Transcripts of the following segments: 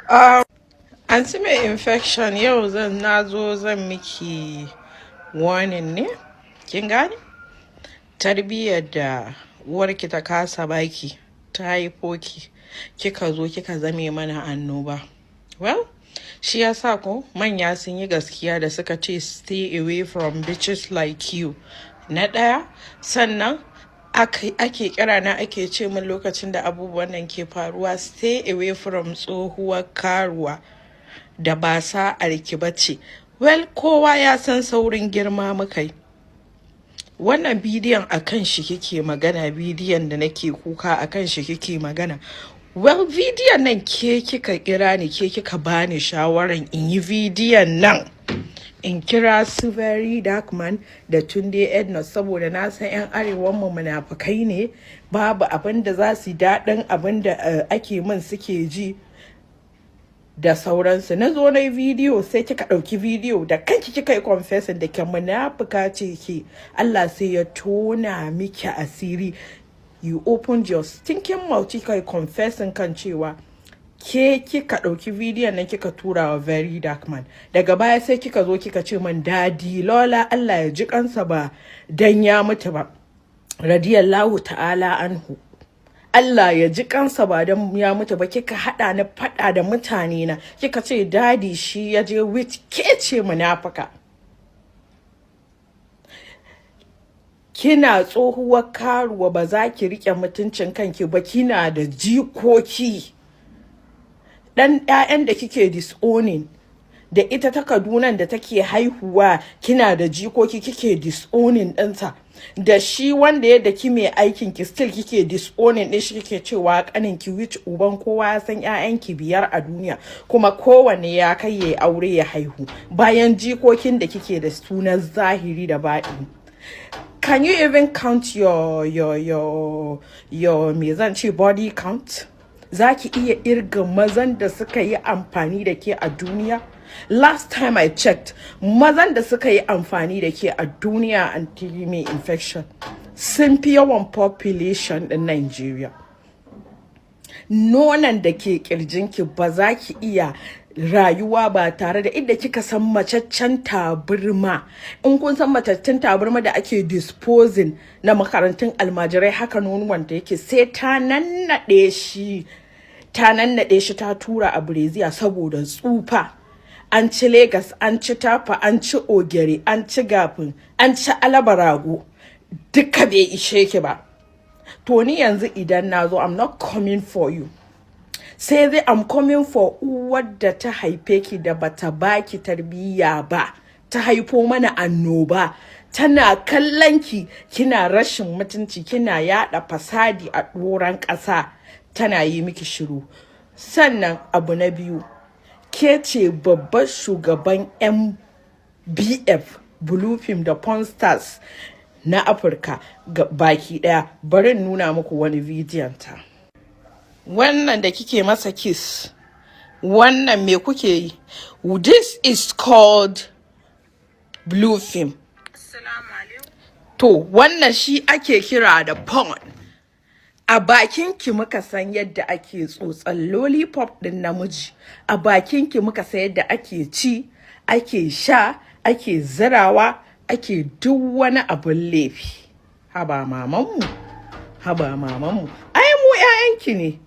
Anti mai infection yau zan miki warning ne? Kin gane? Tarbiyyar da uwarki ta kasa baki ta haifo ki kika zo kika zame mana annoba. Well, shi yasa ko manya sun yi gaskiya da suka ce stay away from bitches like you. Na ɗaya, sannan ake kira na ake ce min lokacin da abubuwan nan ke faruwa stay away from tsohuwar karuwa da ba sa'arki bace. Well, kowa ya san saurin girma muka yi. Wannan bidiyon akan shi kike magana, bidiyon da nake kuka akan shi kike magana. Well, bidiyon nan ke kika kira ni, ke kika bani shawaran in yi bidiyon nan. In kira su very dark man da Tunde Edna saboda na san 'yan arewan mu munafukai ne, babu abin da za su daɗin abin da ake min suke ji da sauransu. Na zo na yi bidiyo sai kika ɗauki bidiyo da kanki kika yi confessing da ke munafuka ce ke. Allah sai ya tona miki asiri. You opened your stinking mouth kika yi confessing kan cewa ke kika ɗauki bidiyon nan kika tura wa very dark man. Daga baya sai kika zo kika ce man dadi Lola Allah ya ji kansa ba dan ya mutu ba. Radiyallahu ta'ala anhu. Allah ya ji kansa ba dan ya mutu ba, kika hada na fada da mutane na kika ce dadi shi ya je with ke ce munafika. Kina tsohuwar karuwa ba za ki rike mutuncin kanki ba, kina da jikoki. Dan ƴaƴan da kike disowning da ita ta Kaduna da take haihuwa kina da jikoki kike disowning ɗinsa. Da shi wanda ya daki mai aikin ki still kike disowning din shi kike cewa kanin ki which uban kowa ya san ƴaƴan ki 5 a duniya kuma kowanne ya kai ya aure ya haihu bayan jikokin da kike da sunan zahiri da baɗi. Can you even count your me zan ce body count? Zaki iya irga mazan da suka yi amfani da ke a duniya? Last time I checked, mazan da suka yi amfani da ke a duniya until mai infection sun fi yawan population din Nigeria. Nonon da ke kirjinki ba za ki iya rayuwa ba tare da inda kika san macaccen taburma. In kun san macaccen taburma da ake disposing na makarantun almajirai haka nonuwan da yake sai ta nannade shi ta tura a Breziya saboda tsufa. An ci Legas, an ci Tafa, an ci Ogere, an ci Gafin, an ci Alabarago. Duka bai ishe ki ba. To ni yanzu idan na zo, I'm not coming for you. Sai dai I'm coming for uwar da ta haife ki da bata baki tarbiyya ba. Ta haifo mana annoba. Tana kallon ki, kina rashin mutunci, kina yada fasadi a doran ƙasa. Tana yi miki shiru. Sannan abu na biyu. Ke ce babbar shugaban MBF Blue Film da Porn Stars na Afirka baki daya. Bari nuna muku wani bidiyon ta. Wannan da kike masa kiss, wannan me kuke yi? This is called Blue Film. To wannan shi ake kira da porn. A bakinki muka san yadda ake tsotsan lollipop din namiji. A bakinki muka san yadda ake ci, ake sha, ake zirawa, ake duk wani abun laifi. Haba mamanmu, haba mamanmu. Ai mu ƴaƴanki ne.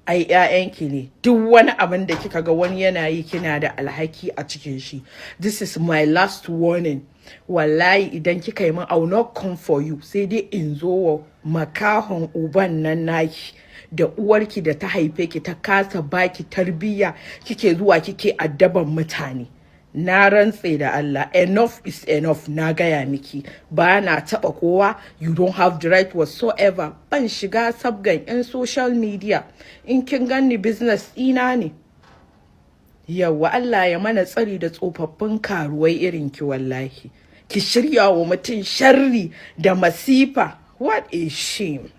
Ai ƴaƴanki ne. Duk wani abin da kika ga wani yana yi kina da alhaki a cikin shi. This is my last warning. Wallahi idan kika yi min I will not come for you. Sai dai in zo wa makahon uban nan naki da uwarki da ta haife ki ta kasa baki tarbiyya kike zuwa kike addaban mutane. Na rantse da Allah, enough is enough. Na gaya miki ba na taba kowa. You don't have the right whatsoever. Ban shiga sabgan in social media. In kin ganni business ina ne. Yawwa Allah ya mana tsari da tsofaffin karuwai irin ki wallahi. Ki shirya wa mutum sharri da masifa. What a shame.